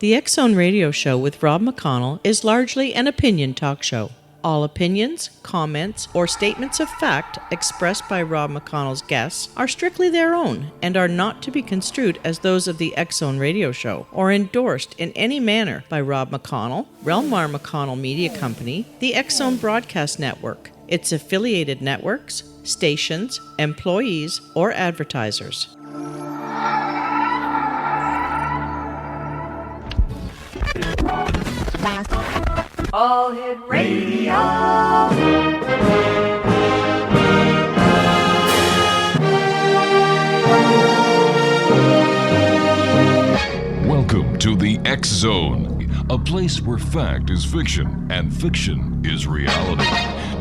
The X-Zone Radio Show with Rob McConnell is largely an opinion talk show. All opinions, comments, or statements of fact expressed by Rob McConnell's guests are strictly their own and are not to be construed as those of the X-Zone Radio Show or endorsed in any manner by Rob McConnell, Relmar McConnell Media Company, the X-Zone Broadcast Network, its affiliated networks, stations, employees, or advertisers. All Hit Radio. Welcome to the X-Zone, a place where fact is fiction and fiction is reality.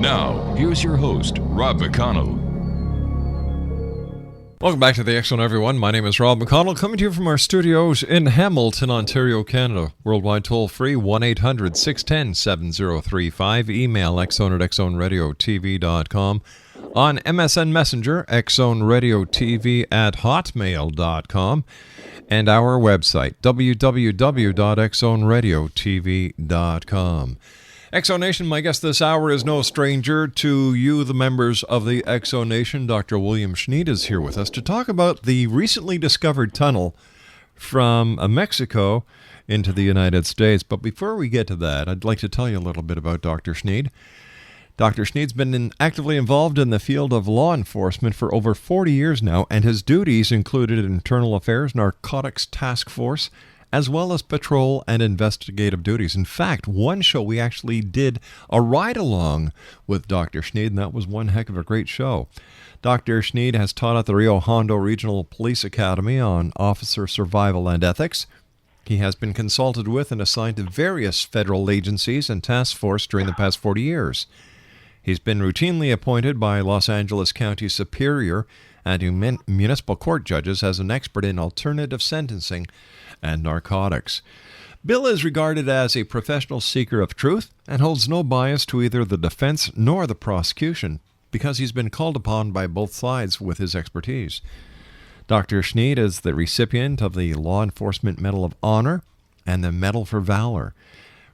Now, here's your host, Rob McConnell. Welcome back to the X-Zone, everyone. My name is Rob McConnell, coming to you from our studios in Hamilton, Ontario, Canada. Worldwide toll-free, 1-800-610-7035. Email xzone@xzoneradiotv.com. On MSN Messenger, xzoneradiotv@hotmail.com. And our website, www.xzoneradiotv.com. X-Zone Nation, my guest this hour is no stranger to you, the members of the X-Zone Nation. Dr. William Schneid is here with us to talk about the recently discovered tunnel from Mexico into the United States. But before we get to that, I'd like to tell you a little bit about Dr. Schneid. Dr. Schneid's been actively involved in the field of law enforcement for over 40 years now, and his duties included Internal Affairs, Narcotics Task Force, as well as patrol and investigative duties. In fact, one show we actually did a ride-along with Dr. Schneid, and that was one heck of a great show. Dr. Schneid has taught at the Rio Hondo Regional Police Academy on officer survival and ethics. He has been consulted with and assigned to various federal agencies and task force during the past 40 years. He's been routinely appointed by Los Angeles County Superior and municipal court judges as an expert in alternative sentencing and narcotics. Bill is regarded as a professional seeker of truth and holds no bias to either the defense nor the prosecution because he's been called upon by both sides with his expertise. Dr. Schneid is the recipient of the Law Enforcement Medal of Honor and the Medal for Valor.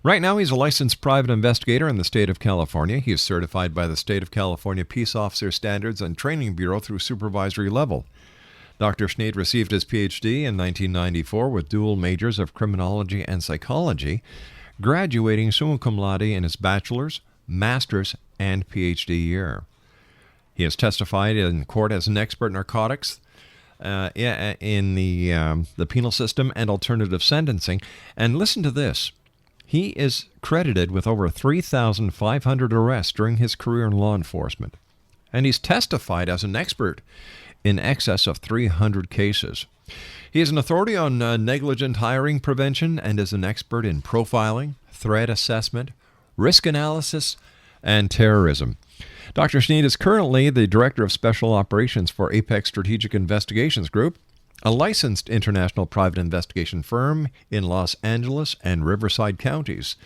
Right now, he's a licensed private investigator in the state of California. He is certified by the State of California Peace Officer Standards and Training Bureau through supervisory level. Dr. Schneid received his Ph.D. in 1994 with dual majors of criminology and psychology, graduating summa cum laude in his bachelor's, master's, and Ph.D. year. He has testified in court as an expert in narcotics in the penal system and alternative sentencing. And listen to this. He is credited with over 3,500 arrests during his career in law enforcement. And he's testified as an expert in excess of 300 cases. He is an authority on negligent hiring prevention and is an expert in profiling, threat assessment, risk analysis, and terrorism. Dr. Schneid is currently the Director of Special Operations for Apex Strategic Investigations Group, a licensed international private investigation firm in Los Angeles and Riverside counties.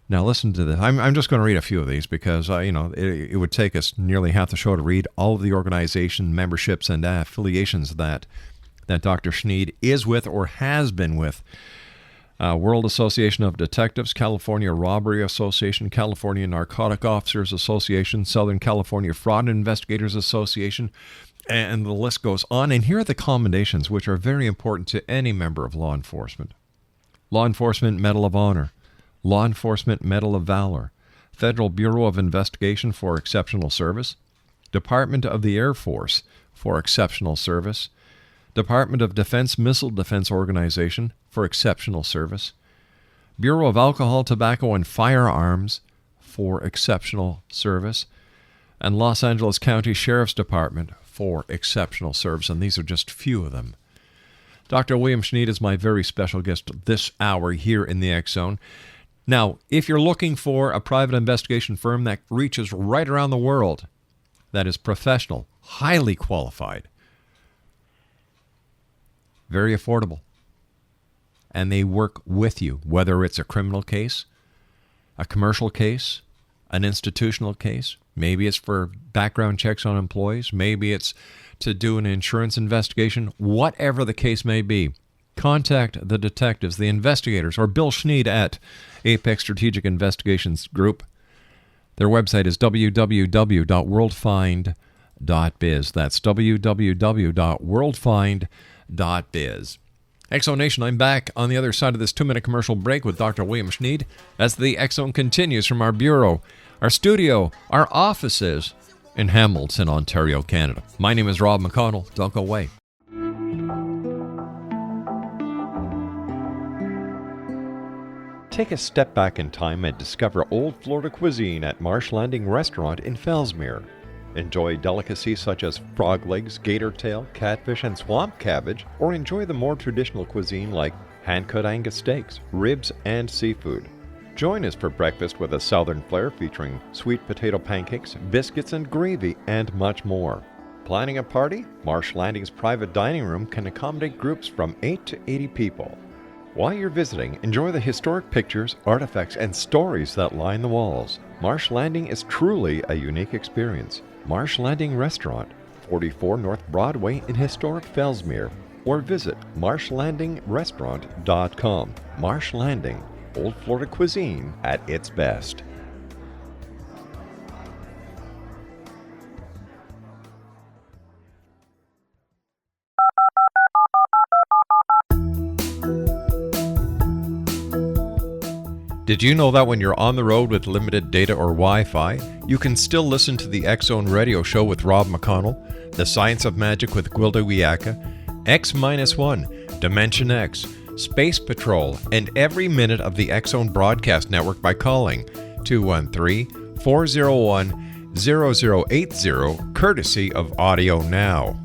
Now listen to this. I'm just going to read a few of these because, it would take us nearly half the show to read all of the organization memberships and affiliations that Dr. Schneid is with or has been with. World Association of Detectives, California Robbery Association, California Narcotic Officers Association, Southern California Fraud Investigators Association, and the list goes on. And here are the commendations, which are very important to any member of law enforcement. Law Enforcement Medal of Honor, Law Enforcement Medal of Valor, Federal Bureau of Investigation for exceptional service, Department of the Air Force for exceptional service, Department of Defense Missile Defense Organization for exceptional service, Bureau of Alcohol, Tobacco, and Firearms for exceptional service, and Los Angeles County Sheriff's Department for exceptional service. And these are just few of them. Dr. William Schneid is my very special guest this hour here in the X-Zone. Now, if you're looking for a private investigation firm that reaches right around the world, that is professional, highly qualified, very affordable, and they work with you, whether it's a criminal case, a commercial case, an institutional case, maybe it's for background checks on employees, maybe it's to do an insurance investigation, whatever the case may be, contact the detectives, the investigators, or Bill Schneid at Apex Strategic Investigations Group. Their website is www.worldfind.biz. That's www.worldfind.biz. Exonation, I'm back on the other side of this 2-minute commercial break with Dr. William Schneid as the Exxon continues from our bureau, our studio, our offices in Hamilton, Ontario, Canada. My name is Rob McConnell. Don't go away. Take a step back in time and discover old Florida cuisine at Marsh Landing Restaurant in Fellsmere. Enjoy delicacies such as frog legs, gator tail, catfish, and swamp cabbage, or enjoy the more traditional cuisine like hand-cut Angus steaks, ribs, and seafood. Join us for breakfast with a southern flair featuring sweet potato pancakes, biscuits and gravy, and much more. Planning a party? Marsh Landing's private dining room can accommodate groups from 8 to 80 people. While you're visiting, enjoy the historic pictures, artifacts, and stories that line the walls. Marsh Landing is truly a unique experience. Marsh Landing Restaurant, 44 North Broadway in historic Fellsmere, or visit marshlandingrestaurant.com. Marsh Landing, old Florida cuisine at its best. Did you know that when you're on the road with limited data or Wi-Fi, you can still listen to the X-Zone Radio Show with Rob McConnell, The Science of Magic with Gwilda Wiyaka, X-1, Dimension X, Space Patrol, and every minute of the X-Zone broadcast network by calling 213-401-0080, courtesy of Audio Now.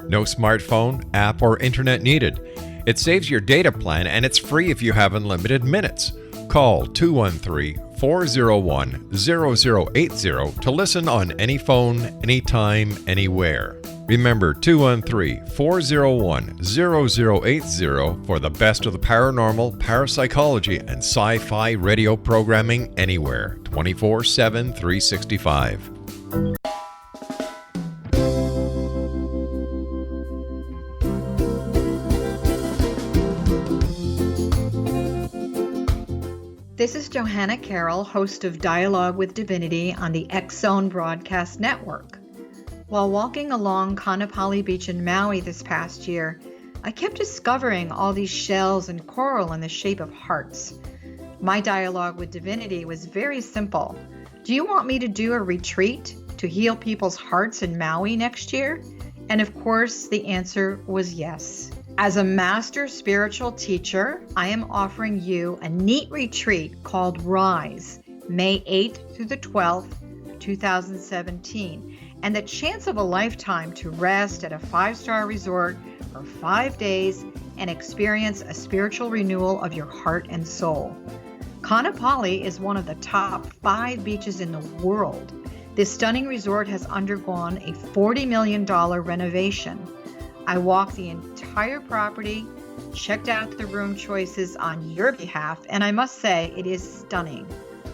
No smartphone, app, or internet needed. It saves your data plan and it's free if you have unlimited minutes. Call 213-401-0080 to listen on any phone, anytime, anywhere. Remember 213-401-0080 for the best of the paranormal, parapsychology, and sci-fi radio programming anywhere, 24/7, 365. This is Johanna Carroll, host of Dialogue with Divinity on the X-Zone Broadcast Network. While walking along Kaanapali Beach in Maui this past year, I kept discovering all these shells and coral in the shape of hearts. My dialogue with Divinity was very simple. Do you want me to do a retreat to heal people's hearts in Maui next year? And of course, the answer was yes. As a master spiritual teacher, I am offering you a neat retreat called Rise, May 8th through the 12th, 2017, and the chance of a lifetime to rest at a 5-star resort for 5 days and experience a spiritual renewal of your heart and soul. Kaanapali is one of the top 5 beaches in the world. This stunning resort has undergone a $40 million renovation. I walked the entire property, checked out the room choices on your behalf, and I must say it is stunning.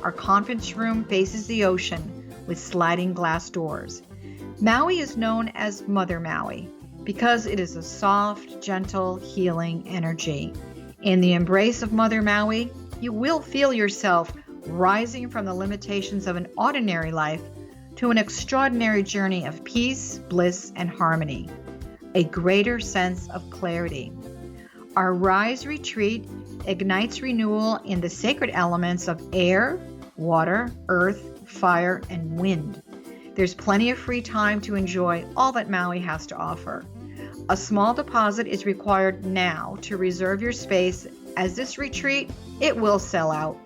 Our conference room faces the ocean with sliding glass doors. Maui is known as Mother Maui because it is a soft, gentle, healing energy. In the embrace of Mother Maui, you will feel yourself rising from the limitations of an ordinary life to an extraordinary journey of peace, bliss, and harmony. A greater sense of clarity. Our Rise retreat ignites renewal in the sacred elements of air, water, earth, fire, and wind. There's plenty of free time to enjoy all that Maui has to offer. A small deposit is required now to reserve your space, as this retreat, it will sell out.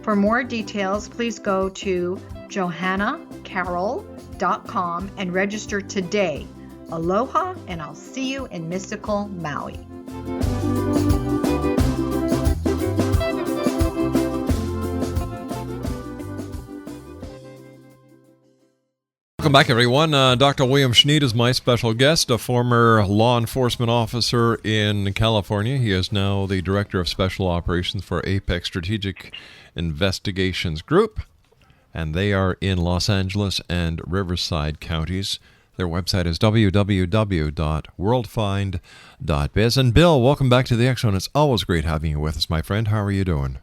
For more details, please go to johannacarroll.com and register today. Aloha, and I'll see you in mystical Maui. Welcome back, everyone. Dr. William Schneid is my special guest, a former law enforcement officer in California. He is now the Director of Special Operations for Apex Strategic Investigations Group, and they are in Los Angeles and Riverside counties. Their website is www.worldfind.biz. And Bill, welcome back to the X Zone. It's always great having you with us, my friend. How are you doing?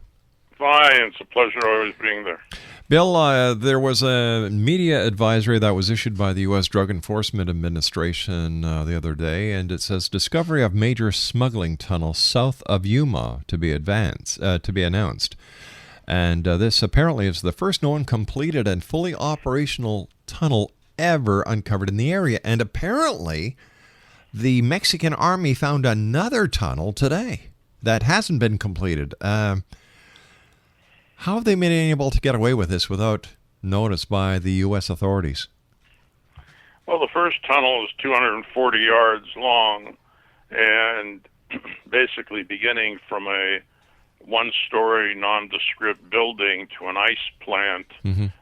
Fine. It's a pleasure always being there. Bill, there was a media advisory that was issued by the U.S. Drug Enforcement Administration the other day, and it says discovery of major smuggling tunnel south of Yuma to be announced. And this apparently is the first known completed and fully operational tunnel ever uncovered in the area. And apparently, the Mexican Army found another tunnel today that hasn't been completed. How have they been able to get away with this without notice by the U.S. authorities? Well, the first tunnel is 240 yards long, and basically beginning from a one-story nondescript building to an ice plant in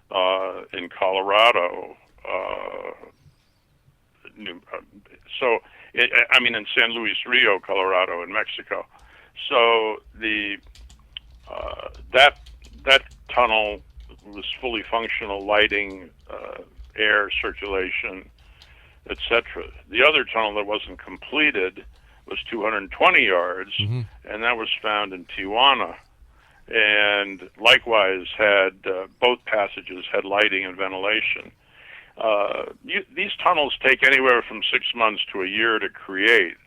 Colorado. In San Luis Rio, Colorado, in Mexico. So that tunnel was fully functional, lighting, air circulation, etc. The other tunnel that wasn't completed was 220 yards, and that was found in Tijuana. And likewise, both passages had lighting and ventilation. These tunnels take anywhere from 6 months to a year to create,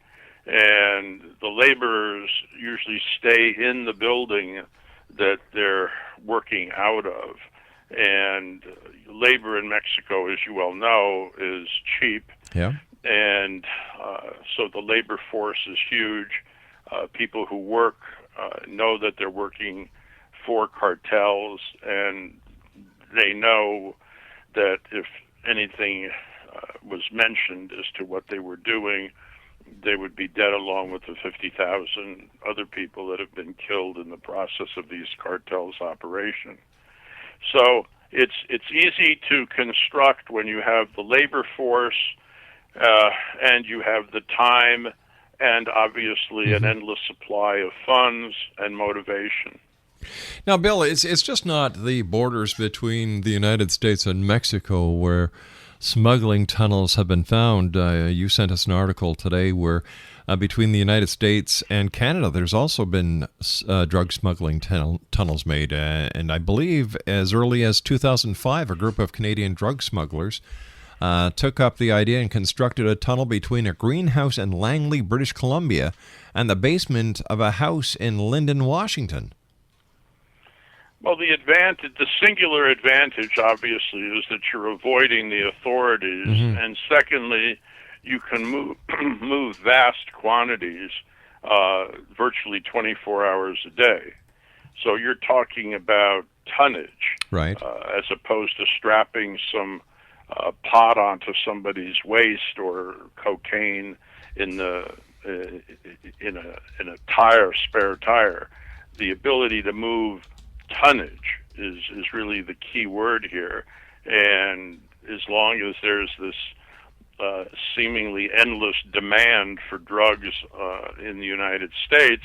and the laborers usually stay in the building that they're working out of. And labor in Mexico, as you well know, is cheap. Yeah. And so the labor force is huge. People who work know that they're working for cartels, and they know that if anything was mentioned as to what they were doing, they would be dead along with the 50,000 other people that have been killed in the process of these cartels' operation. So it's easy to construct when you have the labor force and you have the time and obviously an endless supply of funds and motivation. Now, Bill, it's just not the borders between the United States and Mexico where smuggling tunnels have been found. You sent us an article today where between the United States and Canada, there's also been drug smuggling tunnels made. And I believe as early as 2005, a group of Canadian drug smugglers took up the idea and constructed a tunnel between a greenhouse in Langley, British Columbia, and the basement of a house in Lyndon, Washington. Well, the singular advantage, obviously, is that you're avoiding the authorities, and secondly, you can move vast quantities virtually 24 hours a day. So you're talking about tonnage, right? As opposed to strapping some pot onto somebody's waist or cocaine in a spare tire. The ability to move tonnage is really the key word here, and as long as there's this seemingly endless demand for drugs in the United States,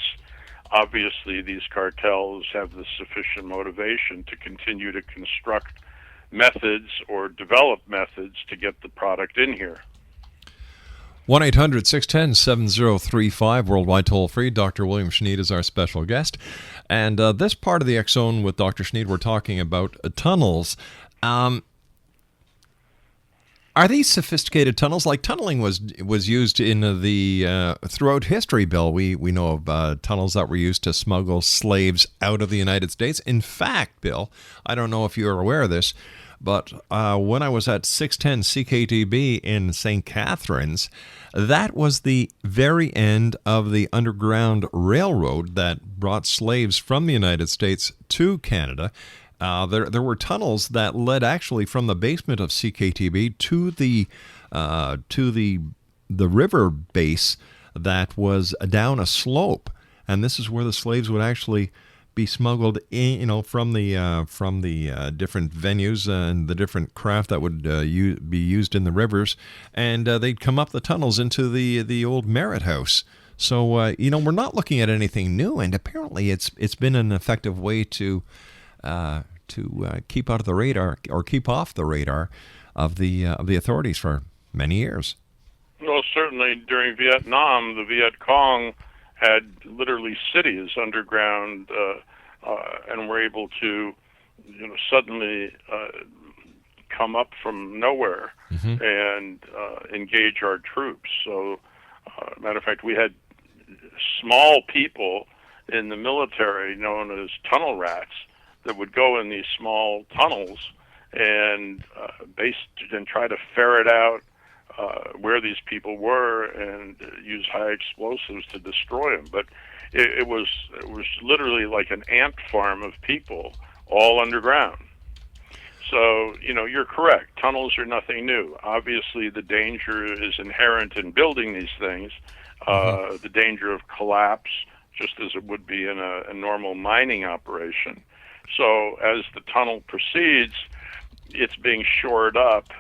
obviously these cartels have the sufficient motivation to continue to construct methods or develop methods to get the product in here. 1-800-610-7035, worldwide toll-free. Dr. William Schneid is our special guest. And this part of the X Zone with Dr. Schneid, we're talking about tunnels. Are these sophisticated tunnels? Like tunneling was used in the throughout history, Bill. We know of tunnels that were used to smuggle slaves out of the United States. In fact, Bill, I don't know if you're aware of this, but when I was at 610 CKTB in St. Catharines, that was the very end of the Underground Railroad that brought slaves from the United States to Canada. There were tunnels that led actually from the basement of CKTB to the river base that was down a slope, and this is where the slaves would actually be smuggled in, from the different venues and the different craft that would be used in the rivers, and they'd come up the tunnels into the old Merit House. So we're not looking at anything new, and apparently it's been an effective way to keep out of the radar or keep off the radar of the authorities for many years. Well, certainly during Vietnam, the Viet Cong had literally cities underground, and were able to, suddenly come up from nowhere and engage our troops. So, matter of fact, we had small people in the military known as tunnel rats that would go in these small tunnels and try to ferret out where these people were and use high explosives to destroy them. But it was literally like an ant farm of people all underground. So, you're correct. Tunnels are nothing new. Obviously, the danger is inherent in building these things. The danger of collapse, just as it would be in a normal mining operation. So as the tunnel proceeds, it's being shored up,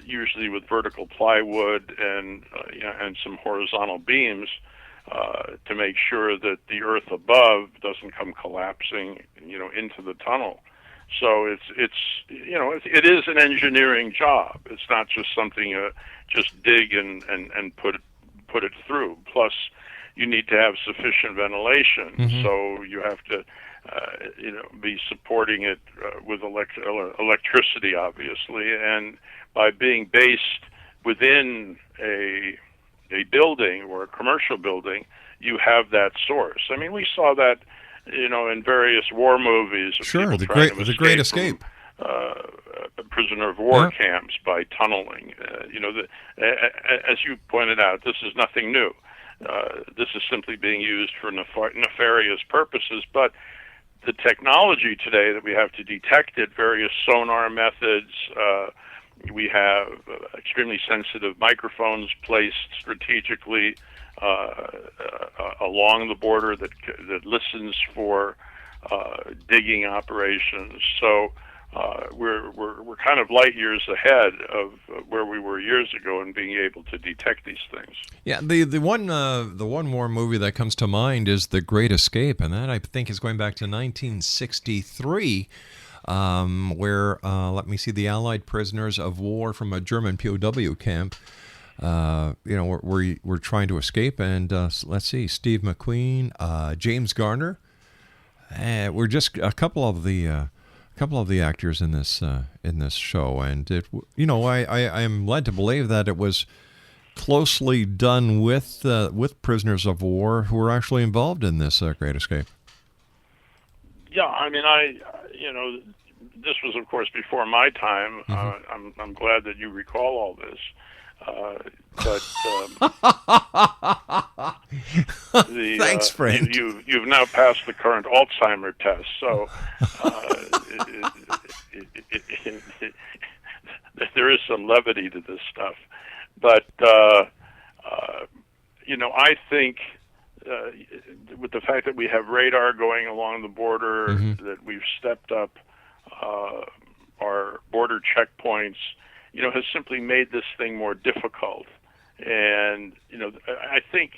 usually with vertical plywood and some horizontal beams, to make sure that the earth above doesn't come collapsing, into the tunnel. So it is an engineering job. It's not just something just dig and put it through. Plus, you need to have sufficient ventilation, so you have to be supporting it with electricity, obviously, and by being based within a building or a commercial building, you have that source. I mean, we saw that, in various war movies. Sure, the Great Escape. Prisoner of war camps by tunneling. As you pointed out, this is nothing new. This is simply being used for nefarious purposes, but the technology today that we have to detect it, various sonar methods, we have extremely sensitive microphones placed strategically along the border that listens for digging operations. So we're kind of light years ahead of where we were years ago in being able to detect these things. Yeah, the one more movie that comes to mind is The Great Escape, and that I think is going back to 1963, where the Allied prisoners of war from a German POW camp, we're trying to escape, and Steve McQueen, James Garner, we're just a couple of the actors in this show, and I am led to believe that it was closely done with prisoners of war who were actually involved in this Great Escape. Yeah, I mean, this was, of course, before my time. I'm glad that you recall all this. Thanks, friend. You've now passed the current Alzheimer test, so there is some levity to this stuff. But I think with the fact that we have radar going along the border, that we've stepped up our border checkpoints, has simply made this thing more difficult. And, I think,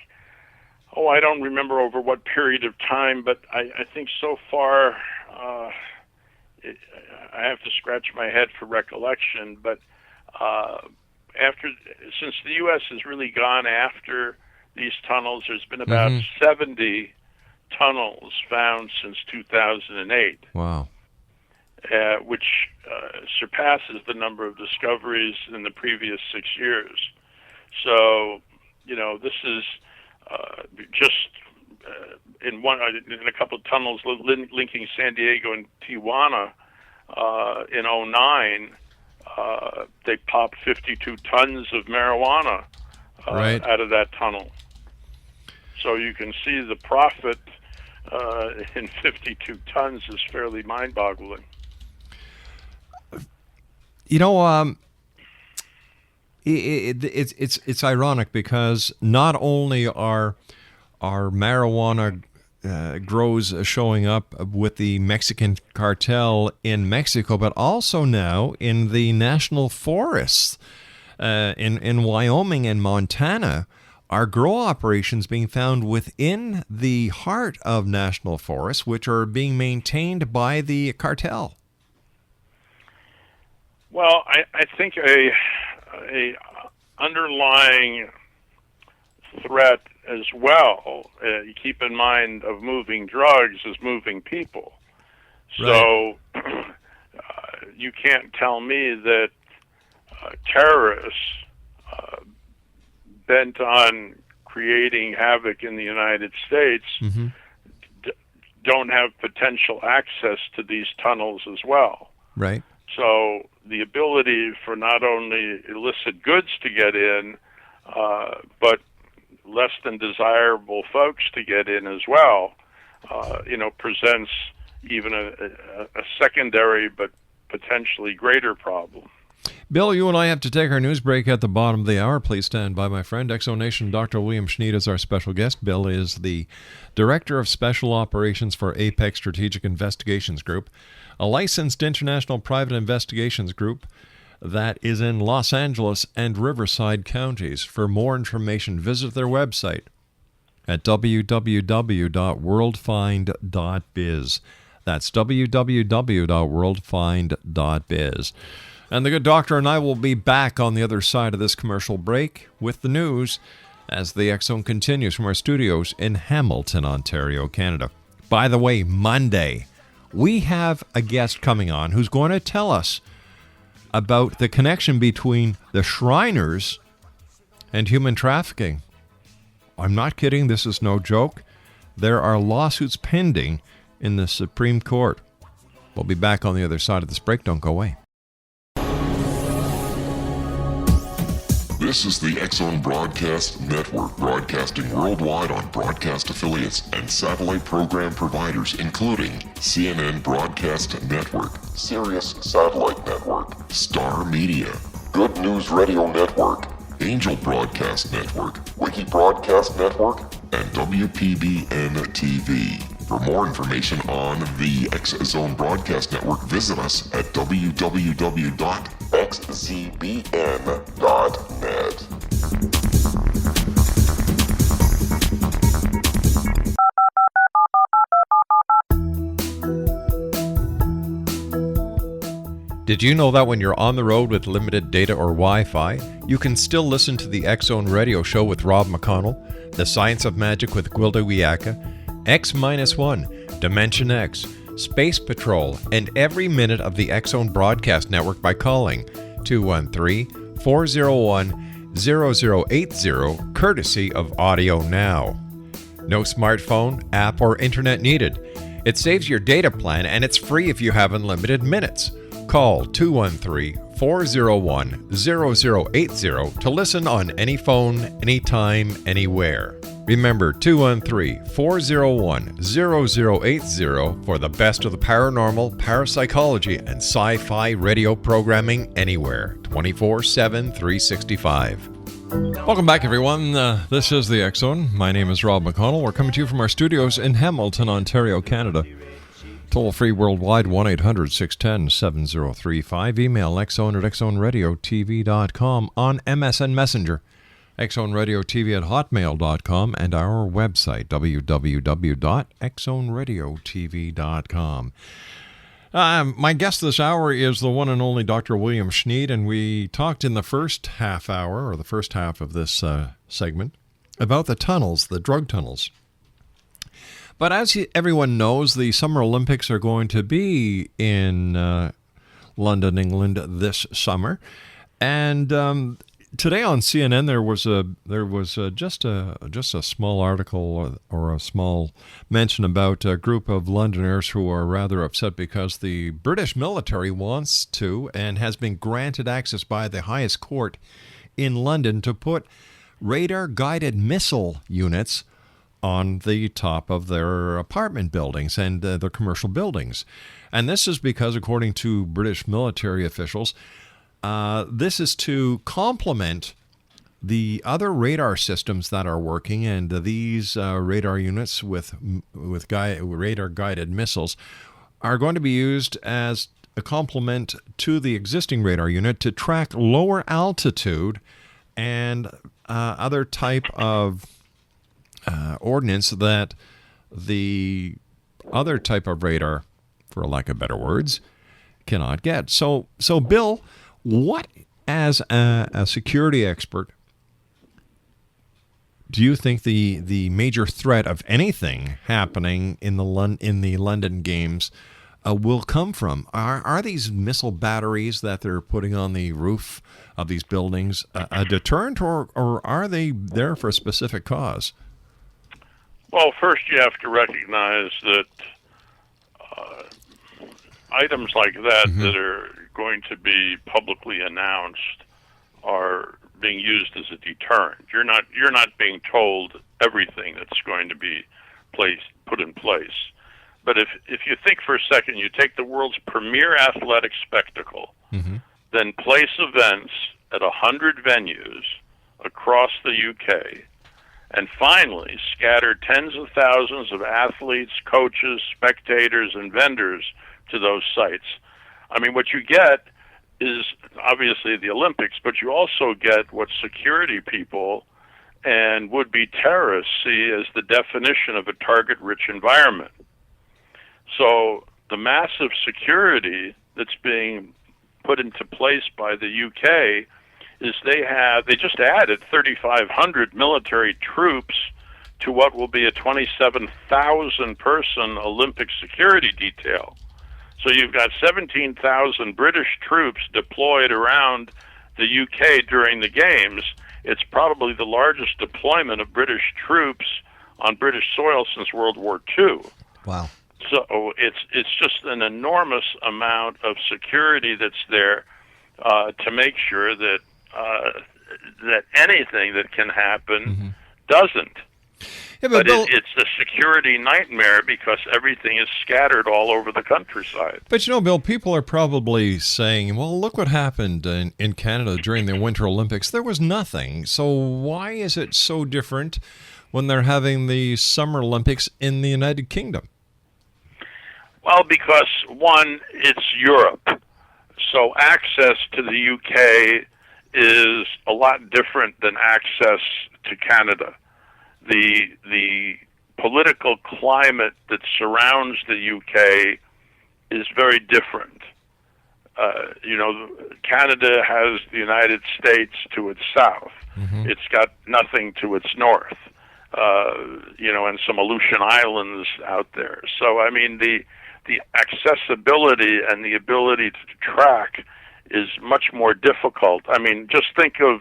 I don't remember over what period of time, but I think so far, I have to scratch my head for recollection, but since the U.S. has really gone after these tunnels, there's been about 70 tunnels found since 2008. Wow. Which surpasses the number of discoveries in the previous 6 years. So, this is just in a couple of tunnels linking San Diego and Tijuana in 2009. They popped 52 tons of marijuana out of that tunnel. So you can see the profit in 52 tons is fairly mind-boggling. It's ironic because not only are marijuana grows showing up with the Mexican cartel in Mexico, but also now in the national forests in Wyoming and Montana, are grow operations being found within the heart of national forests, which are being maintained by the cartel. Well, I think a underlying threat as well. You keep in mind of moving drugs as moving people. So you can't tell me that terrorists bent on creating havoc in the United States don't have potential access to these tunnels as well. Right. So the ability for not only illicit goods to get in, but less than desirable folks to get in as well, presents even a secondary but potentially greater problem. Bill, you and I have to take our news break at the bottom of the hour. Please stand by, my friend. Exonation Dr. William Schneid is our special guest. Bill is the Director of Special Operations for Apex Strategic Investigations Group, a licensed international private investigations group that is in Los Angeles and Riverside counties. For more information, visit their website at www.worldfind.biz. That's www.worldfind.biz. And the good doctor and I will be back on the other side of this commercial break with the news as the X Zone continues from our studios in Hamilton, Ontario, Canada. By the way, Monday, we have a guest coming on who's going to tell us about the connection between the Shriners and human trafficking. I'm not kidding. This is no joke. There are lawsuits pending in the Supreme Court. We'll be back on the other side of this break. Don't go away. This is the X Zone Broadcast Network, broadcasting worldwide on broadcast affiliates and satellite program providers, including CNN Broadcast Network, Sirius Satellite Network, Star Media, Good News Radio Network, Angel Broadcast Network, Wiki Broadcast Network, and WPBN TV. For more information on the X Zone Broadcast Network, visit us at www.xzbn.net. Did you know that when you're on the road with limited data or Wi-Fi, you can still listen to the X Zone Radio Show with Rob McConnell, The Science of Magic with Gwilda Wiyaka, X-1, Dimension X, Space Patrol, and every minute of the X Zone Broadcast Network by calling 213-401-0080, courtesy of Audio Now. No smartphone, app, or internet needed. It saves your data plan and it's free if you have unlimited minutes. Call 213-401-0080 to listen on any phone, anytime, anywhere. Remember, 213-401-0080 for the best of the paranormal, parapsychology, and sci-fi radio programming anywhere, 24/7, 365. Welcome back, everyone. This is the X Zone. My name is Rob McConnell. We're coming to you from our studios in Hamilton, Ontario, Canada. Toll free worldwide, 1-800-610-7035. Email xzone@xzoneradiotv.com, on MSN Messenger, xzoneradiotv@hotmail.com, and our website, www.xzoneradiotv.com. My guest this hour is the one and only Dr. William Schneid, and we talked in the first half hour, or the first half of this segment, about the tunnels, the drug tunnels. But as everyone knows, the Summer Olympics are going to be in London, England this summer. And today on CNN there was just a small article or a small mention about a group of Londoners who are rather upset because the British military wants to and has been granted access by the highest court in London to put radar-guided missile units on the top of their apartment buildings and their commercial buildings. And this is because, according to British military officials, this is to complement the other radar systems that are working, and these radar units with radar-guided missiles are going to be used as a complement to the existing radar unit to track lower altitude and other type of ordnance that the other type of radar, for lack of better words, cannot get. So Bill, what As a security expert, do you think the major threat of anything happening in the London Games will come from? Are these missile batteries that they're putting on the roof of these buildings a deterrent, or are they there for a specific cause? Well, first you have to recognize that items like that that are going to be publicly announced are being used as a deterrent. You're not being told everything that's going to be put in place. But if you think for a second, you take the world's premier athletic spectacle, then place events at 100 venues across the UK, and finally scatter tens of thousands of athletes, coaches, spectators, and vendors to those sites. I mean, what you get is obviously the Olympics, but you also get what security people and would-be terrorists see as the definition of a target-rich environment. So the massive security that's being put into place by the UK is they just added 3,500 military troops to what will be a 27,000 person Olympic security detail. So you've got 17,000 British troops deployed around the UK during the Games. It's probably the largest deployment of British troops on British soil since World War II. Wow. So it's just an enormous amount of security that's there to make sure that that anything that can happen doesn't. Yeah, but it's a security nightmare because everything is scattered all over the countryside. But Bill, people are probably saying, well, look what happened in Canada during the Winter Olympics. There was nothing. So why is it so different when they're having the Summer Olympics in the United Kingdom? Well, because, one, it's Europe. So access to the UK is a lot different than access to Canada. The political climate that surrounds the UK is very different. Canada has the United States to its south. It's got nothing to its north, and some Aleutian Islands out there. So, I mean, the accessibility and the ability to track is much more difficult. I mean, just think of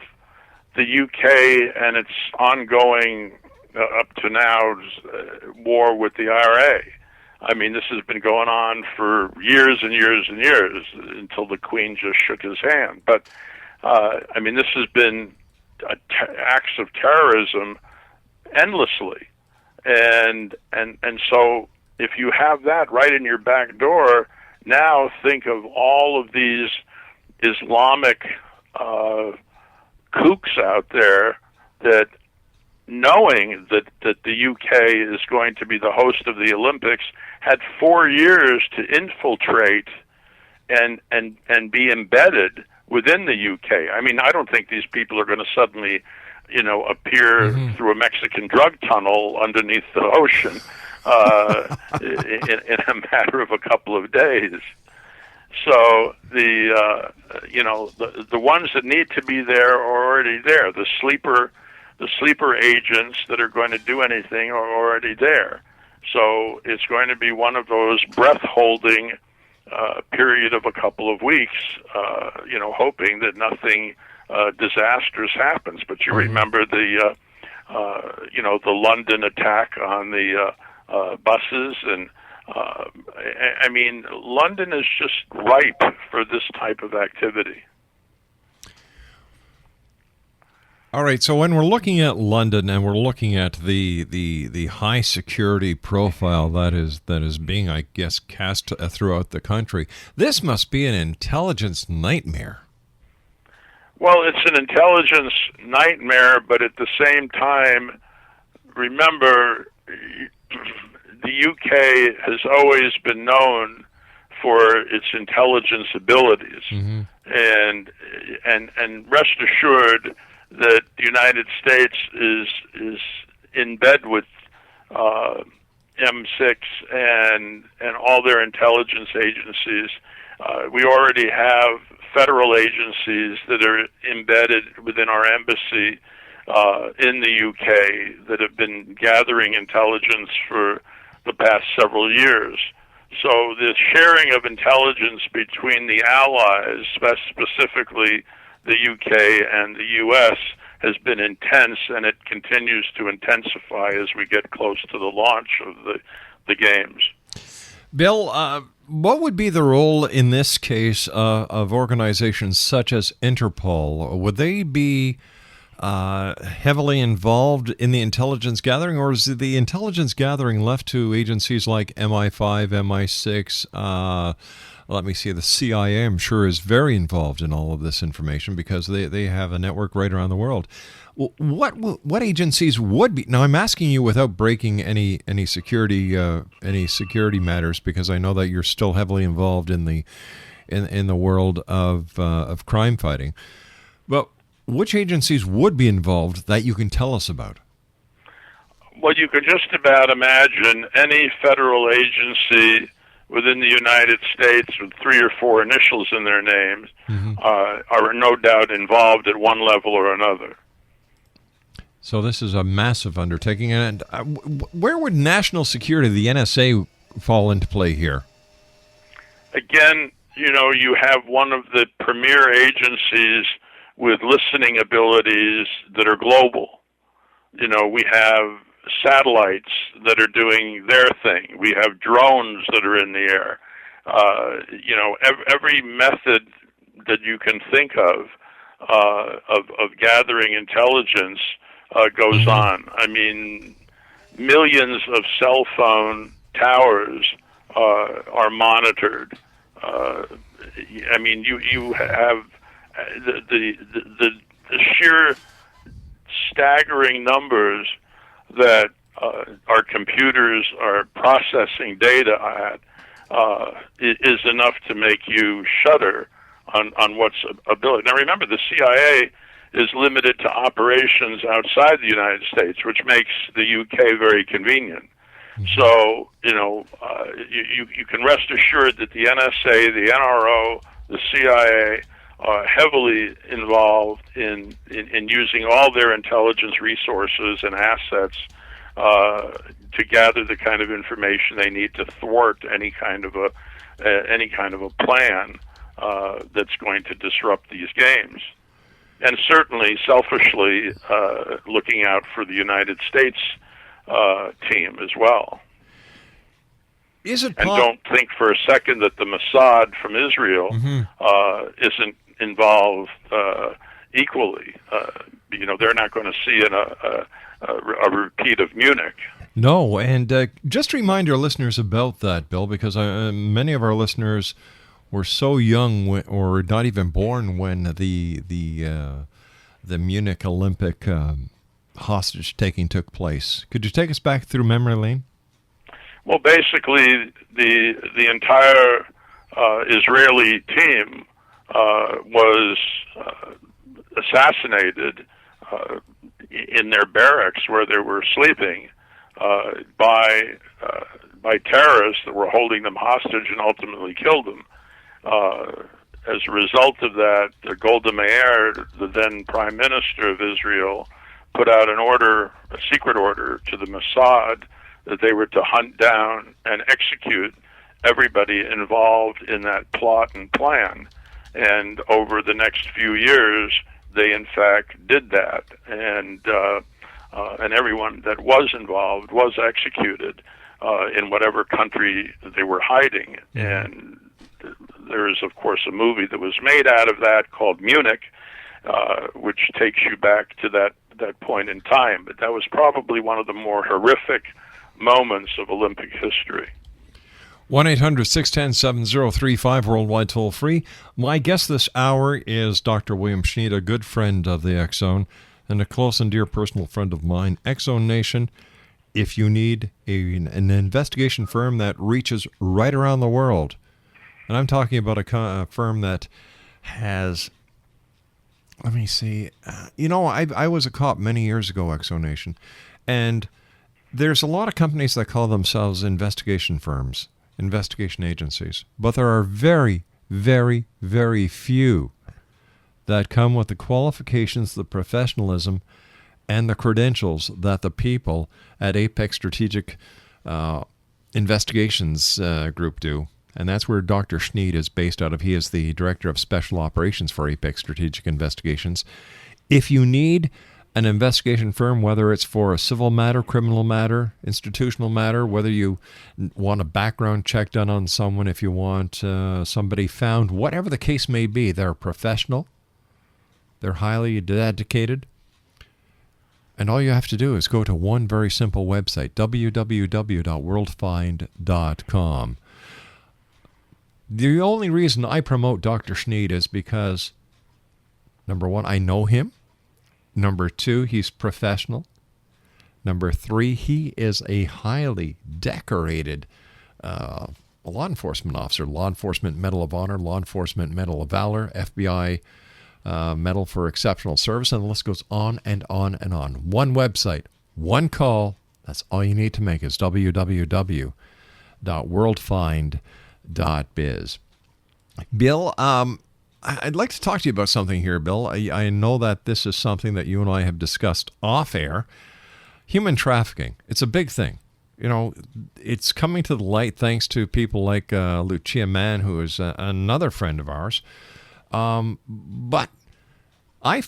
the UK and its ongoing, up to now, war with the IRA. I mean, this has been going on for years and years and years until the Queen just shook his hand. But, I mean, this has been acts of terrorism endlessly. And so if you have that right in your back door, now think of all of these Islamic kooks out there that, knowing that the UK is going to be the host of the Olympics, had 4 years to infiltrate and be embedded within the UK. I mean, I don't think these people are going to suddenly, appear through a Mexican drug tunnel underneath the ocean in a matter of a couple of days. So the ones that need to be there are already there. The sleeper agents that are going to do anything are already there. So it's going to be one of those breath-holding period of a couple of weeks, hoping that nothing disastrous happens. But you remember the London attack on the buses, and I mean, London is just ripe for this type of activity. All right, so when we're looking at London and we're looking at the high security profile that is being, I guess, cast throughout the country, this must be an intelligence nightmare. Well, it's an intelligence nightmare, but at the same time, remember, the UK has always been known for its intelligence abilities, and rest assured that the United States is in bed with M6 and all their intelligence agencies. We already have federal agencies that are embedded within our embassy in the UK that have been gathering intelligence for the past several years. So the sharing of intelligence between the allies, specifically the UK and the US, has been intense, and it continues to intensify as we get close to the launch of the games. Bill, what would be the role in this case of organizations such as Interpol? Would they be heavily involved in the intelligence gathering, or is the intelligence gathering left to agencies like MI5, MI6? Let me see, the CIA, I'm sure, is very involved in all of this information because they have a network right around the world. What agencies would be? Now, I'm asking you without breaking any security matters, because I know that you're still heavily involved in the world of crime fighting. But which agencies would be involved that you can tell us about? Well, you could just about imagine any federal agency within the United States with 3 or 4 initials in their names are no doubt involved at one level or another. So this is a massive undertaking. And where would national security, the NSA, fall into play here? Again, you have one of the premier agencies with listening abilities that are global. We have satellites that are doing their thing. We have drones that are in the air. Every method that you can think of gathering intelligence goes on. I mean, millions of cell phone towers are monitored. I mean, you have the sheer staggering numbers that our computers are processing data at is enough to make you shudder on what's ability. Now, remember, the CIA is limited to operations outside the United States, which makes the UK very convenient. So, you can rest assured that the NSA, the NRO, the CIA are heavily involved in using all their intelligence resources and assets to gather the kind of information they need to thwart any kind of a plan that's going to disrupt these games. And certainly, selfishly, looking out for the United States team as well. And don't think for a second that the Mossad from Israel isn't involved equally. They're not going to see a repeat of Munich. No, and just remind our listeners about that, Bill, because many of our listeners were so young or not even born when the Munich Olympic hostage taking took place. Could you take us back through memory lane? Well, basically, the entire Israeli team was assassinated in their barracks where they were sleeping by terrorists that were holding them hostage and ultimately killed them. As a result of that, Golda Meir, the then Prime Minister of Israel, put out a secret order to the Mossad that they were to hunt down and execute everybody involved in that plot and plan. And over the next few years, they in fact did that, and everyone that was involved was executed in whatever country they were hiding. And there is, of course, a movie that was made out of that called Munich, which takes you back to that point in time. But that was probably one of the more horrific moments of Olympic history. 1-800-610-7035, worldwide toll free. My guest this hour is Dr. William Schneid, a good friend of the X Zone and a close and dear personal friend of mine. X Zone Nation, if you need an investigation firm that reaches right around the world, and I'm talking about a firm that has, let me see, I was a cop many years ago, X Zone Nation, and there's a lot of companies that call themselves investigation firms, investigation agencies, but there are very, very, very few that come with the qualifications, the professionalism, and the credentials that the people at Apex Strategic Investigations Group do. And that's where Dr. Schneid is based out of. He is the Director of Special Operations for Apex Strategic Investigations. If you need an investigation firm, whether it's for a civil matter, criminal matter, institutional matter, whether you want a background check done on someone, if you want somebody found, whatever the case may be, they're professional, they're highly dedicated, and all you have to do is go to one very simple website, www.worldfind.com. The only reason I promote Dr. Schneid is because, number one, I know him. Number two, he's professional. Number three, he is a highly decorated law enforcement officer, Law Enforcement Medal of Honor, Law Enforcement Medal of Valor, FBI Medal for Exceptional Service, and the list goes on and on and on. One website, one call, that's all you need to make is www.worldfind.biz. Bill, I'd like to talk to you about something here, Bill. I know that this is something that you and I have discussed off air. Human trafficking. It's a big thing. You know, it's coming to the light thanks to people like Lucia Mann, who is another friend of ours. But I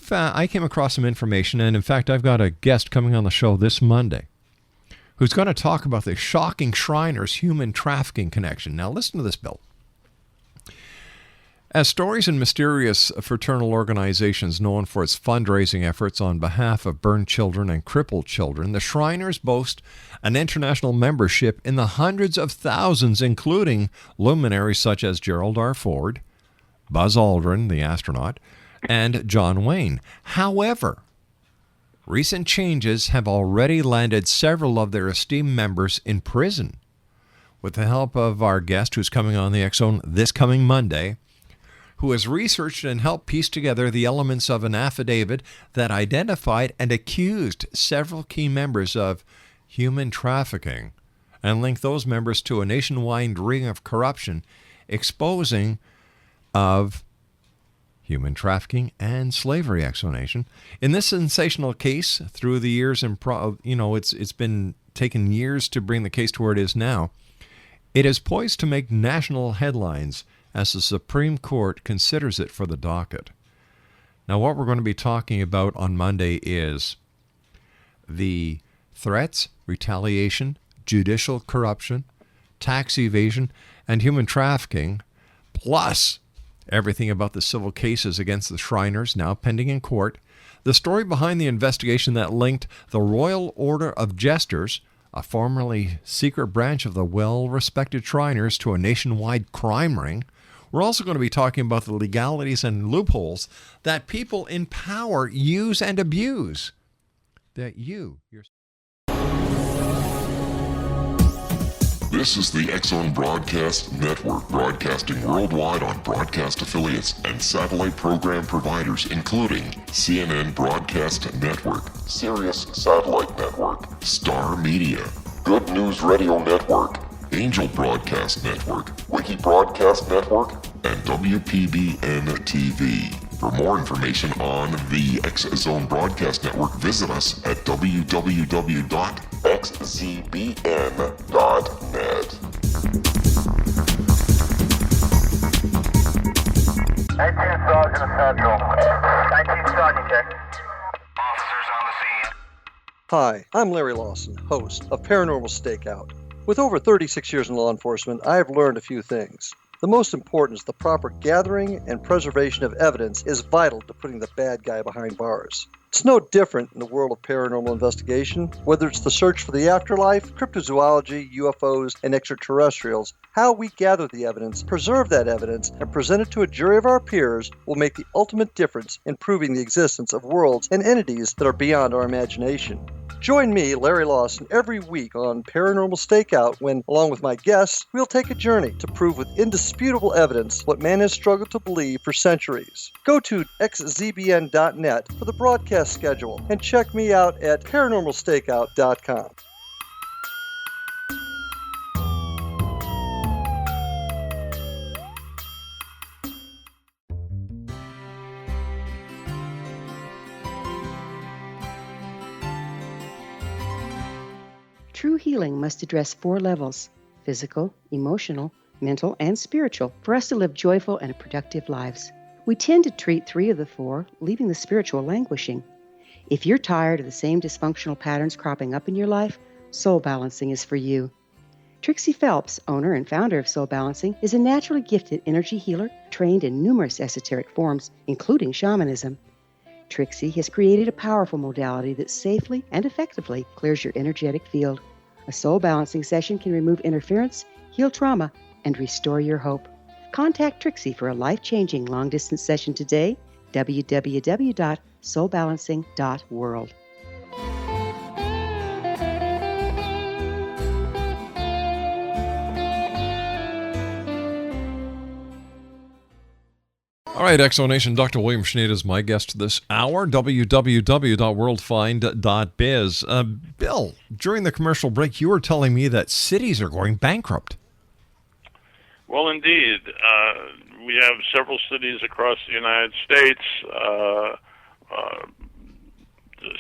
came across some information, and in fact, I've got a guest coming on the show this Monday who's going to talk about the shocking Shriners human trafficking connection. Now, listen to this, Bill. As stories and mysterious fraternal organizations known for its fundraising efforts on behalf of burned children and crippled children, the Shriners boast an international membership in the hundreds of thousands, including luminaries such as Gerald R. Ford, Buzz Aldrin, the astronaut, and John Wayne. However, recent changes have already landed several of their esteemed members in prison. With the help of our guest who's coming on the X-Zone this coming Monday, who has researched and helped piece together the elements of an affidavit that identified and accused several key members of human trafficking and linked those members to a nationwide ring of corruption, exposing of human trafficking and slavery exonation. In this sensational case, through the years, it's been taken years to bring the case to where it is now. It is poised to make national headlines as the Supreme Court considers it for the docket. Now, what we're going to be talking about on Monday is the threats, retaliation, judicial corruption, tax evasion, and human trafficking, plus everything about the civil cases against the Shriners now pending in court, the story behind the investigation that linked the Royal Order of Jesters, a formerly secret branch of the well-respected Shriners, to a nationwide crime ring. We're also going to be talking about the legalities and loopholes that people in power use and abuse. That you yourself. This is the X-Zone Broadcast Network, broadcasting worldwide on broadcast affiliates and satellite program providers, including CNN Broadcast Network, Sirius Satellite Network, Star Media, Good News Radio Network, Angel Broadcast Network, Wiki Broadcast Network, and WPBN TV. For more information on the X-Zone Broadcast Network, visit us at www.xzbn.net. 19 Sergeant Central. 19 Sergeant, check. Officers on the scene. Hi, I'm Larry Lawson, host of Paranormal Stakeout. With over 36 years in law enforcement, I have learned a few things. The most important is the proper gathering and preservation of evidence is vital to putting the bad guy behind bars. It's no different in the world of paranormal investigation. Whether it's the search for the afterlife, cryptozoology, UFOs, and extraterrestrials, how we gather the evidence, preserve that evidence, and present it to a jury of our peers will make the ultimate difference in proving the existence of worlds and entities that are beyond our imagination. Join me, Larry Lawson, every week on Paranormal Stakeout when, along with my guests, we'll take a journey to prove with indisputable evidence what man has struggled to believe for centuries. Go to xzbn.net for the broadcast schedule and check me out at paranormalstakeout.com. True healing must address 4 levels: physical, emotional, mental, and spiritual, for us to live joyful and productive lives. We tend to treat 3 of the 4, leaving the spiritual languishing. If you're tired of the same dysfunctional patterns cropping up in your life, Soul Balancing is for you. Trixie Phelps, owner and founder of Soul Balancing, is a naturally gifted energy healer trained in numerous esoteric forms, including shamanism. Trixie has created a powerful modality that safely and effectively clears your energetic field. A Soul Balancing session can remove interference, heal trauma, and restore your hope. Contact Trixie for a life-changing long-distance session today, www.soulbalancing.world. All right, Exonation, Dr. William Schneid is my guest this hour, www.worldfind.biz. Bill, during the commercial break, you were telling me that cities are going bankrupt. Well, indeed. We have several cities across the United States,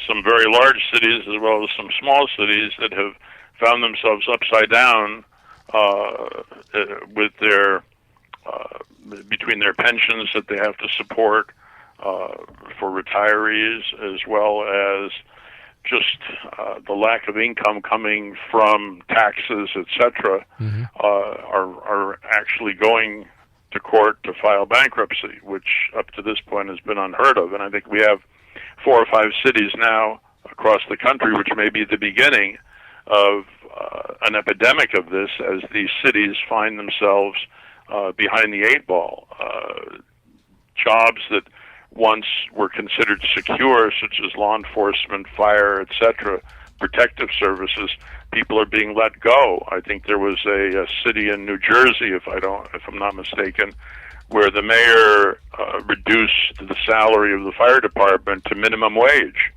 some very large cities as well as some small cities that have found themselves upside down with their between their pensions that they have to support for retirees, as well as just the lack of income coming from taxes, etc., are actually going to court to file bankruptcy, which up to this point has been unheard of. And I think we have 4 or 5 cities now across the country, which may be the beginning of an epidemic of this, as these cities find themselves behind the 8 ball. Jobs that once were considered secure, such as law enforcement, fire, etc., protective services, people are being let go. I think there was a city in New Jersey, if I'm not mistaken, where the mayor reduced the salary of the fire department to minimum wage.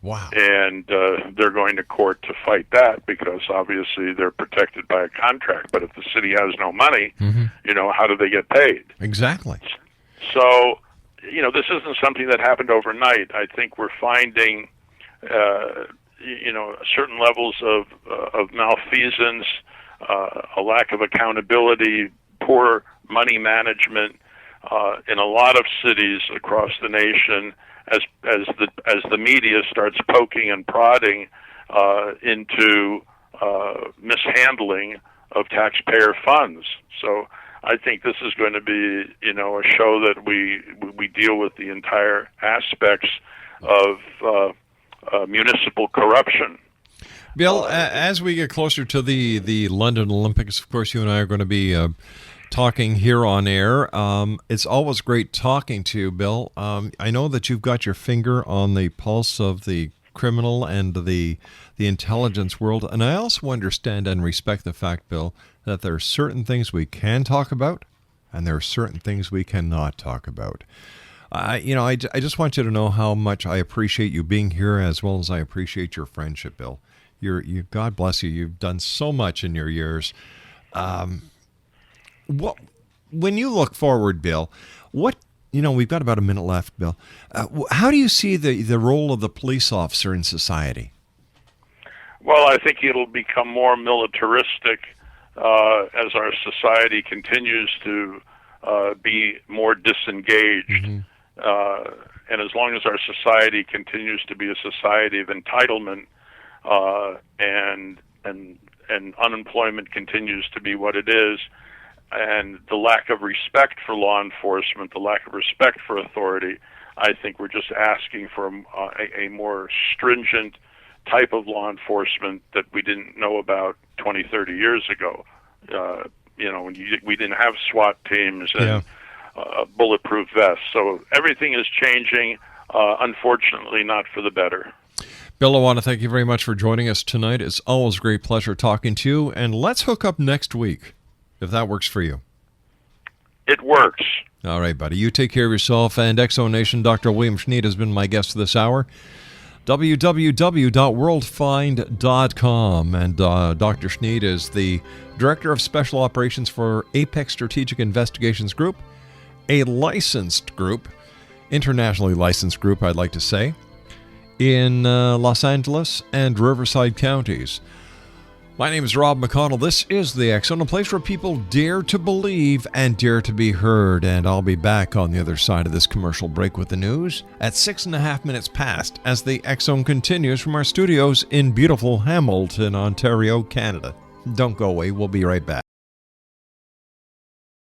Wow. And they're going to court to fight that, because obviously they're protected by a contract. But if the city has no money, how do they get paid? Exactly. So, this isn't something that happened overnight. I think we're finding, certain levels of malfeasance, a lack of accountability, poor money management in a lot of cities across the nation, as the media starts poking and prodding into mishandling of taxpayer funds. So I think this is going to be, a show that we deal with the entire aspects of municipal corruption. Bill, as we get closer to the London Olympics, of course, you and I are going to be talking here on air. It's always great talking to you, Bill. I know that you've got your finger on the pulse of the criminal and the intelligence world, and I also understand and respect the fact, Bill, that there are certain things we can talk about and there are certain things we cannot talk about. I just want you to know how much I appreciate you being here, as well as I appreciate your friendship, Bill. God bless you. You've done so much in your years. When you look forward, Bill, we've got about a minute left, Bill. How do you see the role of the police officer in society? Well, I think it'll become more militaristic as our society continues to be more disengaged. And as long as our society continues to be a society of entitlement, and unemployment continues to be what it is, and the lack of respect for law enforcement, the lack of respect for authority, I think we're just asking for a more stringent type of law enforcement that we didn't know about 20, 30 years ago. We didn't have SWAT teams and bulletproof vests. So everything is changing, unfortunately, not for the better. Bill, I want to thank you very much for joining us tonight. It's always a great pleasure talking to you, and let's hook up next week, if that works for you. It works. All right, buddy. You take care of yourself. And Exonation, Dr. William Schneid has been my guest this hour. www.worldfind.com. And Dr. Schneid is the Director of Special Operations for Apex Strategic Investigations Group, a licensed group, internationally licensed group, I'd like to say, in Los Angeles and Riverside counties. My name is Rob McConnell. This is the X Zone, a place where people dare to believe and dare to be heard. And I'll be back on the other side of this commercial break with the news at 6.5 minutes past as the X Zone continues from our studios in beautiful Hamilton, Ontario, Canada. Don't go away. We'll be right back.